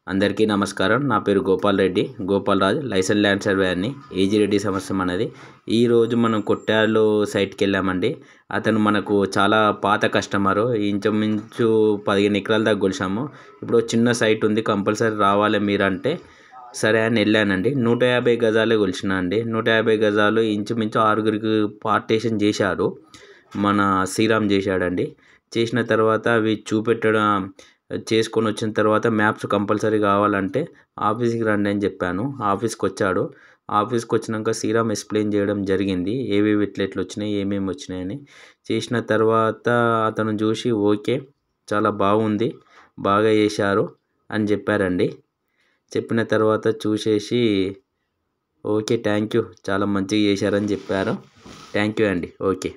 అందరికీ నమస్కారం. నా పేరు గోపాల్ రెడ్డి, గోపాల్ రాజ్, లైసెన్స్ ల్యాండ్ సర్వేయర్ని, ఏజీ రెడ్డి సమస్య మనది. ఈరోజు మనం కొట్టాలు సైట్కి వెళ్ళామండి. అతను మనకు చాలా పాత కస్టమరు, ఇంచుమించు 15 ఎకరాల దాకా కొలిసాము. ఇప్పుడు చిన్న సైట్ ఉంది, కంపల్సరీ రావాలి మీరంటే సరే అని వెళ్ళానండి. 150 గజాలే కొలిసిన అండి. 150 గజాలు ఇంచుమించు 6గురికి పార్టేషన్ చేశారు. మన శ్రీరామ్ చేశాడండి. చేసిన తర్వాత అవి చూపెట్టడం చేసుకొని వచ్చిన తర్వాత మ్యాప్స్ కంపల్సరీ కావాలంటే ఆఫీస్కి రండి అని చెప్పాను. ఆఫీస్కి వచ్చాడు. ఆఫీస్కి వచ్చినాక శ్రీరామ్ ఎక్స్ప్లెయిన్ చేయడం జరిగింది, ఏవేవి ఎట్లెట్లు వచ్చినాయి, ఏమేమి వచ్చినాయని. చేసిన తర్వాత అతను చూసి ఓకే, చాలా బాగుంది, బాగా చేశారు అని చెప్పారండి. చెప్పిన తర్వాత చూసేసి ఓకే, థ్యాంక్ యూ, చాలా మంచిగా చేశారని చెప్పారు. థ్యాంక్ యూ అండి. ఓకే.